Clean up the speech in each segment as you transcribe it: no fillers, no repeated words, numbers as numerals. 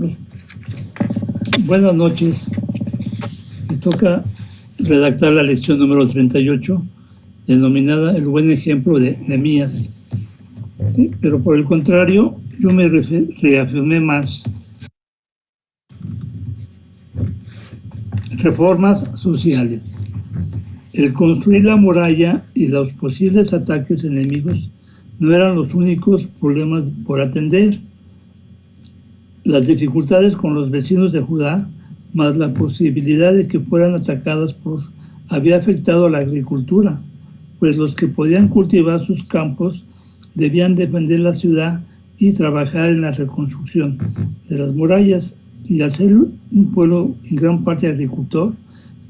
ejemplos. Buenas noches. Me toca redactar la lección número 38, denominada El buen ejemplo de Nehemías. Pero por el contrario, yo me reafirmé más. Reformas sociales. El construir la muralla y los posibles ataques enemigos no eran los únicos problemas por atender. Las dificultades con los vecinos de Judá, más la posibilidad de que fueran atacadas había afectado a la agricultura, pues los que podían cultivar sus campos debían defender la ciudad y trabajar en la reconstrucción de las murallas, y al ser un pueblo en gran parte agricultor,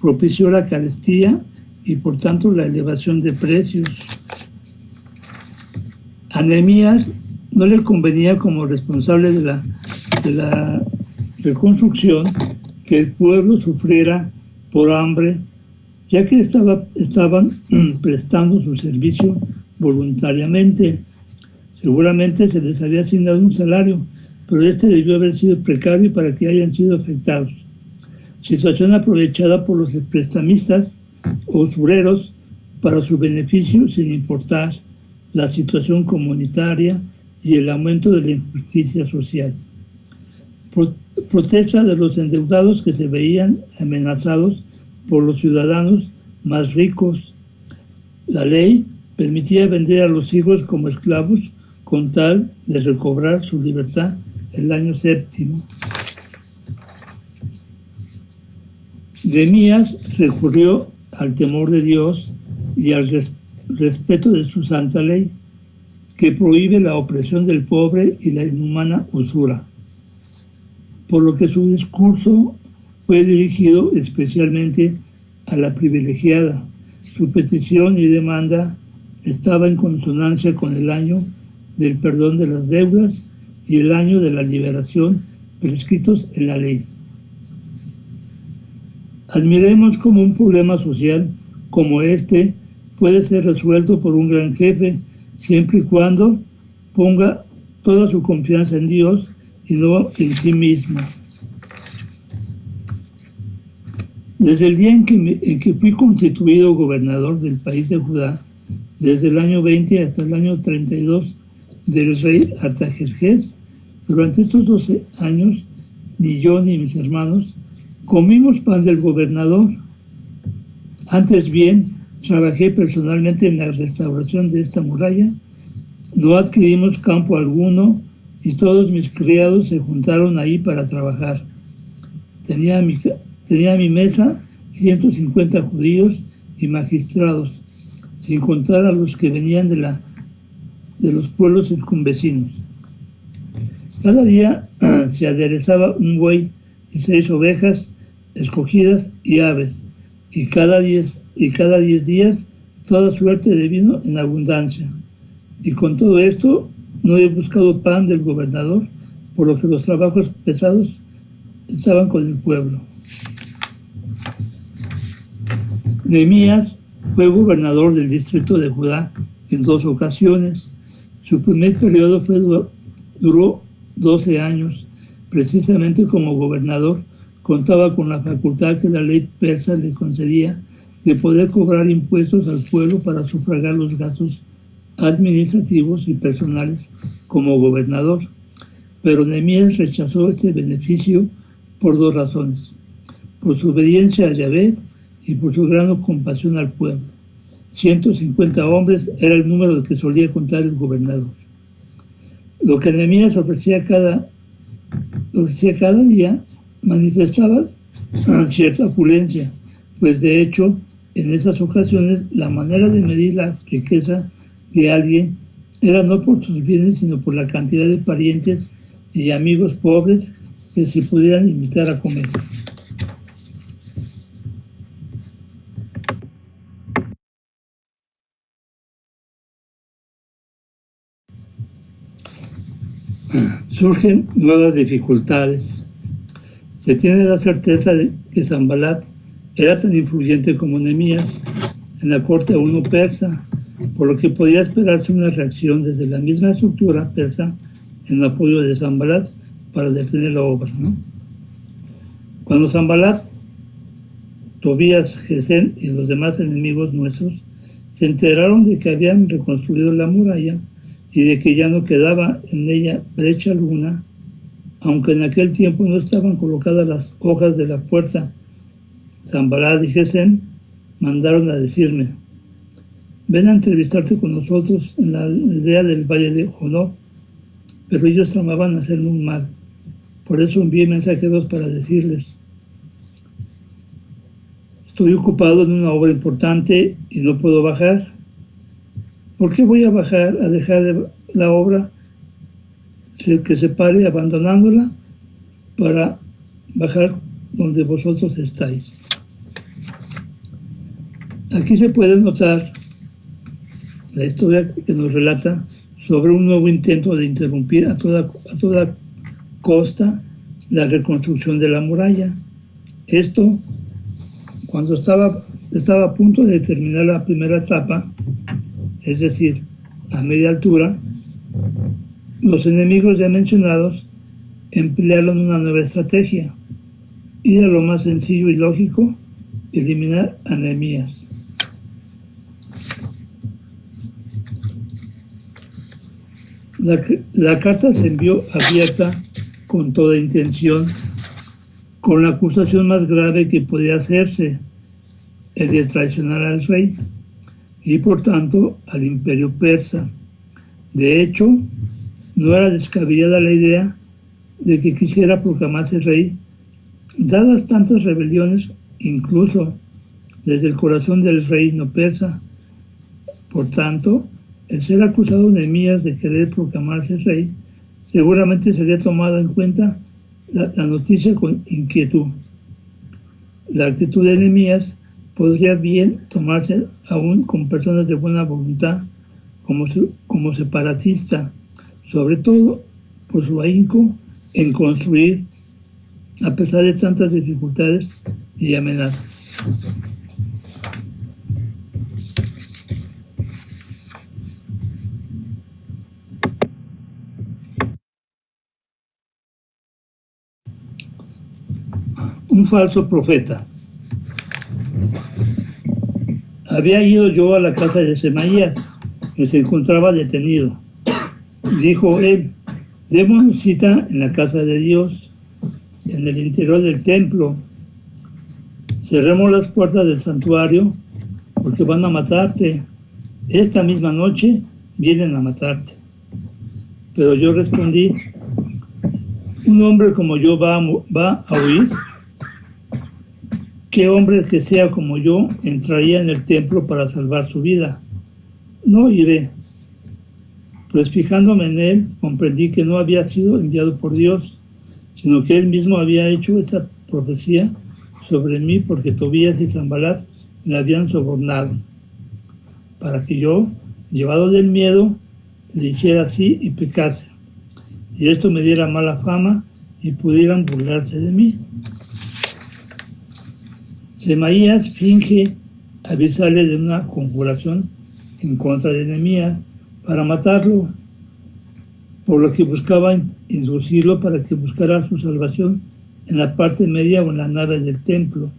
propició la carestía y por tanto la elevación de precios. A Nehemías no le convenía como responsable de la reconstrucción que el pueblo sufriera por hambre, ya que estaban prestando su servicio voluntariamente. Seguramente se les había asignado un salario, pero este debió haber sido precario para que hayan sido afectados. Situación aprovechada por los prestamistas o usureros para su beneficio, sin importar la situación comunitaria y el aumento de la injusticia social. Protesta de los endeudados que se veían amenazados por los ciudadanos más ricos. La ley permitía vender a los hijos como esclavos con tal de recobrar su libertad el año séptimo. Nehemías recurrió al temor de Dios y al respeto de su santa ley, que prohíbe la opresión del pobre y la inhumana usura, por lo que su discurso fue dirigido especialmente a la privilegiada. Su petición y demanda estaba en consonancia con el año del perdón de las deudas y el año de la liberación prescritos en la ley. Admiremos cómo un problema social como este puede ser resuelto por un gran jefe, siempre y cuando ponga toda su confianza en Dios y no en sí mismo. Desde el día en que fui constituido gobernador del país de Judá, desde el año 20 hasta el año 32 del rey Artajerjes, durante estos 12 años, ni yo ni mis hermanos comimos pan del gobernador. Antes bien, trabajé personalmente en la restauración de esta muralla. No adquirimos campo alguno y todos mis criados se juntaron ahí para trabajar. Tenía a mi mesa 150 judíos y magistrados, sin contar a los que venían de los pueblos circunvecinos. Cada día se aderezaba un buey y 6 ovejas escogidas y aves, y cada 10 días toda suerte de vino en abundancia. Y con todo esto no he buscado pan del gobernador, por lo que los trabajos pesados estaban con el pueblo. Nehemías fue gobernador del distrito de Judá en 2 ocasiones. Su primer periodo duró 12 años. Precisamente como gobernador, contaba con la facultad que la ley persa le concedía de poder cobrar impuestos al pueblo para sufragar los gastos administrativos y personales como gobernador. Pero Nehemías rechazó este beneficio por 2 razones: por su obediencia a Yahvé y por su gran compasión al pueblo. 150 hombres era el número que solía contar el gobernador. Lo que Nehemías ofrecía cada día manifestaba cierta opulencia, pues de hecho, en esas ocasiones, la manera de medir la riqueza de alguien era no por sus bienes, sino por la cantidad de parientes y amigos pobres que se pudieran invitar a comer. Surgen nuevas dificultades. Se tiene la certeza de que Sanbalat era tan influyente como Nehemías en la corte aún no persa, por lo que podía esperarse una reacción desde la misma estructura persa en apoyo de Sanbalat para detener la obra, ¿no? Cuando Sanbalat, Tobías, Gesem y los demás enemigos nuestros se enteraron de que habían reconstruido la muralla y de que ya no quedaba en ella brecha alguna, aunque en aquel tiempo no estaban colocadas las hojas de la puerta, Sanbalat y Gesem mandaron a decirme: ven a entrevistarte con nosotros en la aldea del valle de Jonob, pero ellos tramaban hacerme un mal. Por eso envié mensajeros para decirles: estoy ocupado en una obra importante y no puedo bajar. ¿Por qué voy a bajar a dejar la obra que se pare abandonándola para bajar donde vosotros estáis? Aquí se puede notar la historia que nos relata sobre un nuevo intento de interrumpir a toda costa la reconstrucción de la muralla. Esto, cuando estaba a punto de terminar la primera etapa, es decir, a media altura, los enemigos ya mencionados emplearon una nueva estrategia. Ir a lo más sencillo y lógico: eliminar a Nehemías. La carta se envió abierta con toda intención, con la acusación más grave que podía hacerse, el de traicionar al rey y por tanto al imperio persa. De hecho, no era descabellada la idea de que quisiera proclamarse rey, dadas tantas rebeliones, incluso desde el corazón del reino persa. Por tanto, el ser acusado de Nehemías de querer proclamarse rey, seguramente sería tomada en cuenta la noticia con inquietud. La actitud de Nehemías podría bien tomarse aún con personas de buena voluntad como separatista, sobre todo por su ahínco en construir a pesar de tantas dificultades y amenazas. Un falso profeta. Había ido yo a la casa de Semaías, que se encontraba detenido. Dijo él: démonos cita en la casa de Dios, en el interior del templo. Cerremos las puertas del santuario, porque van a matarte. Esta misma noche vienen a matarte. Pero yo respondí: ¿un hombre como yo va a huir? ¿Qué hombre que sea como yo entraría en el templo para salvar su vida? No iré. Pues fijándome en él, comprendí que no había sido enviado por Dios, sino que él mismo había hecho esa profecía sobre mí porque Tobías y Sanbalat le habían sobornado, para que yo, llevado del miedo, le hiciera así y pecase, y esto me diera mala fama y pudieran burlarse de mí. Semaías finge avisarle de una conjuración en contra de Nehemías para matarlo, por lo que buscaba inducirlo para que buscara su salvación en la parte media o en la nave del templo.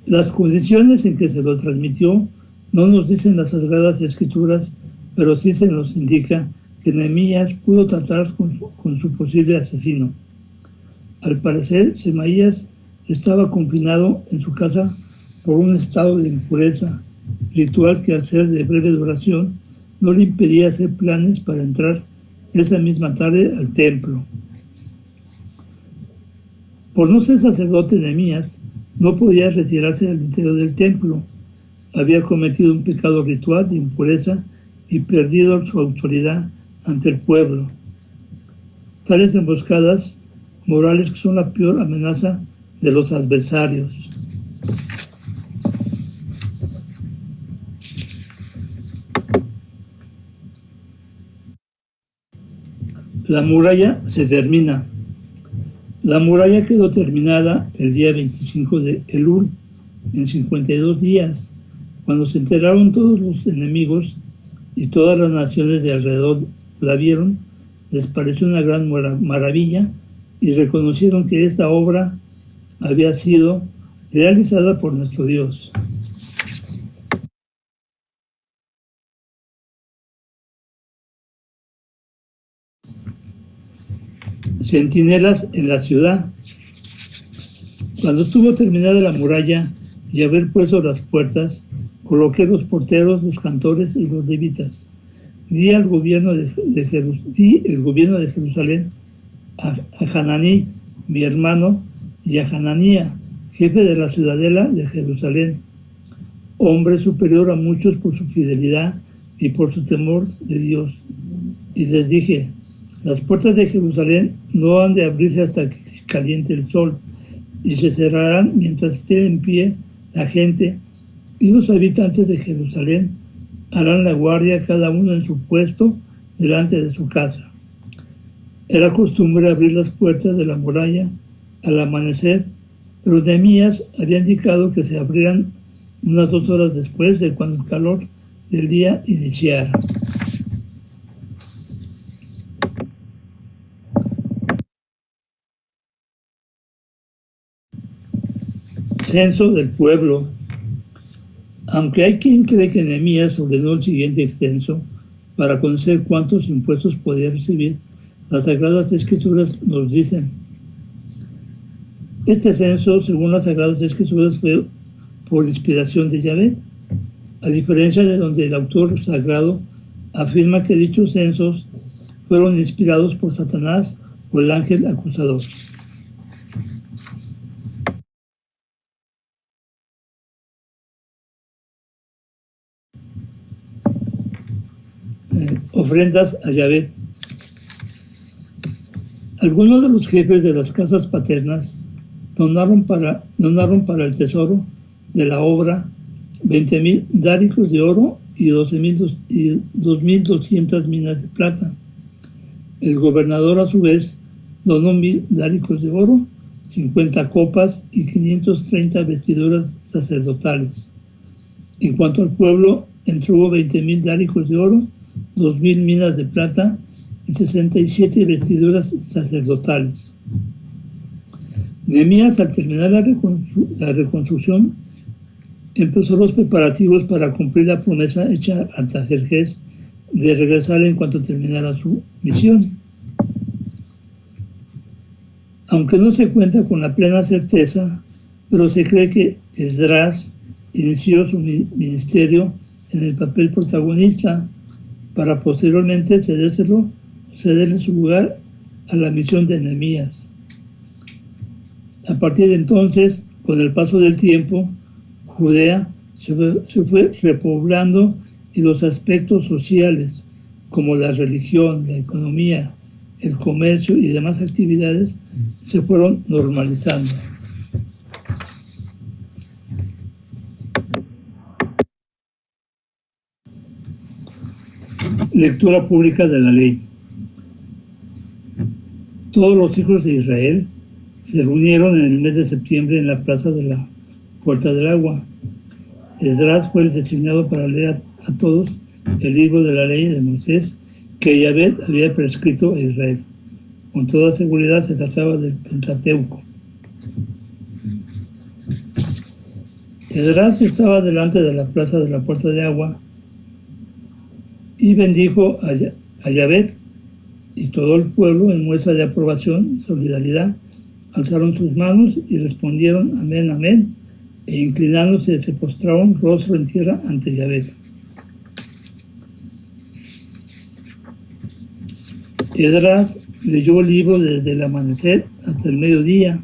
Las condiciones en que se lo transmitió no nos dicen las Sagradas Escrituras, pero sí se nos indica que Nehemías pudo tratar con su posible asesino. Al parecer, Semaías estaba confinado en su casa por un estado de impureza, ritual que al ser de breve duración no le impedía hacer planes para entrar esa misma tarde al templo. Por no ser sacerdote, Nehemías no podía retirarse del interior del templo. Había cometido un pecado ritual de impureza y perdido su autoridad ante el pueblo. Tales emboscadas morales son la peor amenaza de los adversarios. La muralla se termina. La muralla quedó terminada el día 25 de Elul, en 52 días, cuando se enteraron todos los enemigos y todas las naciones de alrededor la vieron, les pareció una gran maravilla y reconocieron que esta obra había sido realizada por nuestro Dios. Centinelas en la ciudad. Cuando estuvo terminada la muralla y haber puesto las puertas, coloqué los porteros, los cantores y los levitas. Di el gobierno de Jerusalén a Hananí, mi hermano, y a Hananía, jefe de la ciudadela de Jerusalén, hombre superior a muchos por su fidelidad y por su temor de Dios. Y les dije: las puertas de Jerusalén no han de abrirse hasta que caliente el sol, y se cerrarán mientras esté en pie la gente, y los habitantes de Jerusalén harán la guardia cada uno en su puesto delante de su casa. Era costumbre abrir las puertas de la muralla al amanecer, pero Nehemías había indicado que se abrieran unas 2 horas después de cuando el calor del día iniciara. Censo del pueblo. Aunque hay quien cree que Nehemías ordenó el siguiente censo para conocer cuántos impuestos podía recibir, las Sagradas Escrituras nos dicen: este censo, según las Sagradas Escrituras, fue por inspiración de Yahvé, a diferencia de donde el autor sagrado afirma que dichos censos fueron inspirados por Satanás o el ángel acusador. Ofrendas a Yahvé. Algunos de los jefes de las casas paternas donaron para el tesoro de la obra 20,000 dáricos de oro y 2,200 minas de plata. El gobernador, a su vez, donó 1,000 dáricos de oro, 50 copas y 530 vestiduras sacerdotales. En cuanto al pueblo, entregó 20,000 dáricos de oro, 2,000 minas de plata y 67 vestiduras sacerdotales. Nehemías, al terminar la reconstrucción, empezó los preparativos para cumplir la promesa hecha a Artajerjes de regresar en cuanto terminara su misión. Aunque no se cuenta con la plena certeza, pero se cree que Esdras inició su ministerio en el papel protagonista para posteriormente cederle su lugar a la misión de Nehemías. A partir de entonces, con el paso del tiempo, Judea se fue repoblando y los aspectos sociales, como la religión, la economía, el comercio y demás actividades, se fueron normalizando. Lectura pública de la ley. Todos los hijos de Israel se reunieron en el mes de septiembre en la plaza de la Puerta del Agua. Esdras fue el designado para leer a todos el libro de la ley de Moisés que Yahvé había prescrito a Israel. Con toda seguridad se trataba del Pentateuco. Esdras estaba delante de la plaza de la Puerta de Agua y bendijo a Yahvé, y todo el pueblo, en muestra de aprobación y solidaridad, alzaron sus manos y respondieron amén, amén, e inclinándose se postraron rostro en tierra ante Yahvé. Esdras leyó el libro desde el amanecer hasta el mediodía.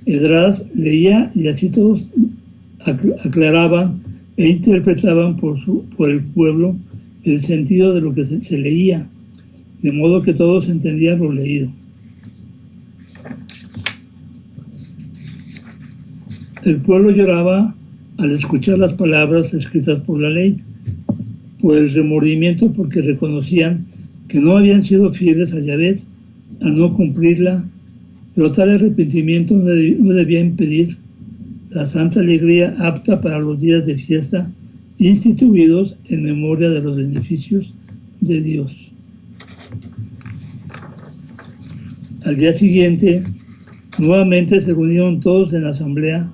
Esdras leía y así todos aclaraban e interpretaban por el pueblo el sentido de lo que se leía, de modo que todos entendían lo leído. El pueblo lloraba al escuchar las palabras escritas por la ley, por el remordimiento, porque reconocían que no habían sido fieles a Yahvé al no cumplirla, pero tal arrepentimiento no debía impedir la santa alegría apta para los días de fiesta instituidos en memoria de los beneficios de Dios. Al día siguiente, nuevamente se reunieron todos en la asamblea,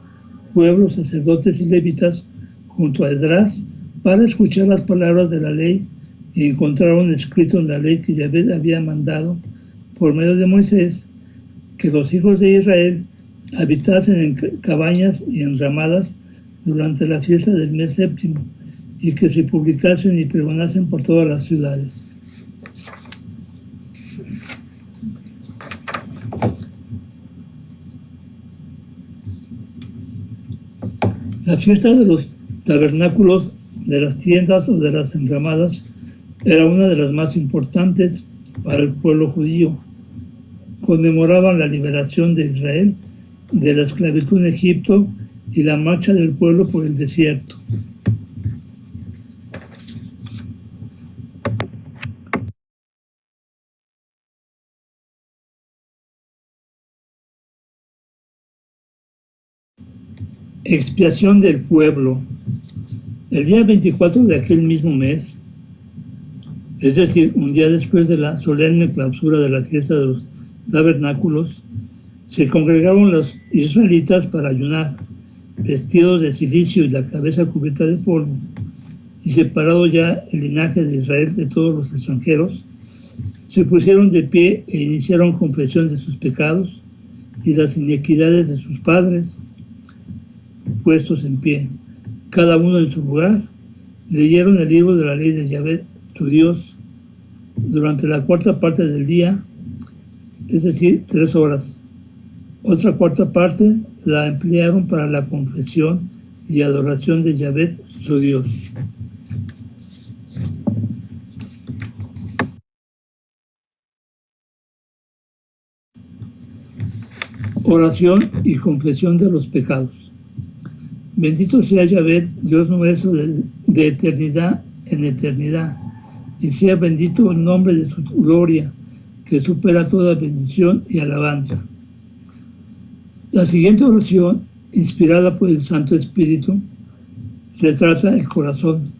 pueblos, sacerdotes y levitas, junto a Esdras, para escuchar las palabras de la ley, y encontraron escrito en la ley que Yahvé había mandado por medio de Moisés, que los hijos de Israel habitasen en cabañas y enramadas durante la fiesta del mes séptimo, y que se publicasen y pregonasen por todas las ciudades. La fiesta de los tabernáculos, de las tiendas o de las enramadas, era una de las más importantes para el pueblo judío. Conmemoraban la liberación de Israel de la esclavitud en Egipto y la marcha del pueblo por el desierto. Expiación del pueblo. El día 24 de aquel mismo mes, es decir, un día después de la solemne clausura de la fiesta de los tabernáculos, se congregaron los israelitas para ayunar, vestidos de cilicio y la cabeza cubierta de polvo, y separado ya el linaje de Israel de todos los extranjeros, se pusieron de pie e iniciaron confesión de sus pecados y las iniquidades de sus padres. Puestos en pie, cada uno en su lugar, leyeron el libro de la ley de Yahvé, su Dios, durante la cuarta parte del día, es decir, 3 horas. Otra cuarta parte la emplearon para la confesión y adoración de Yahvé, su Dios. Oración y confesión de los pecados. Bendito sea Yahvé, Dios nuestro de eternidad en eternidad, y sea bendito el nombre de su gloria, que supera toda bendición y alabanza. La siguiente oración, inspirada por el Santo Espíritu, retrata el corazón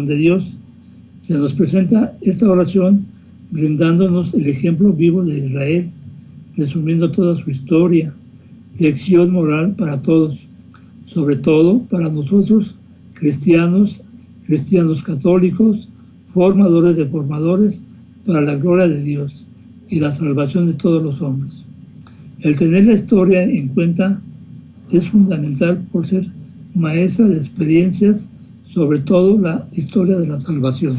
de Dios. Se nos presenta esta oración brindándonos el ejemplo vivo de Israel, resumiendo toda su historia, lección moral para todos, sobre todo para nosotros, cristianos católicos, formadores de formadores, para la gloria de Dios y la salvación de todos los hombres. El tener la historia en cuenta es fundamental por ser maestra de experiencias, sobre todo la historia de la salvación.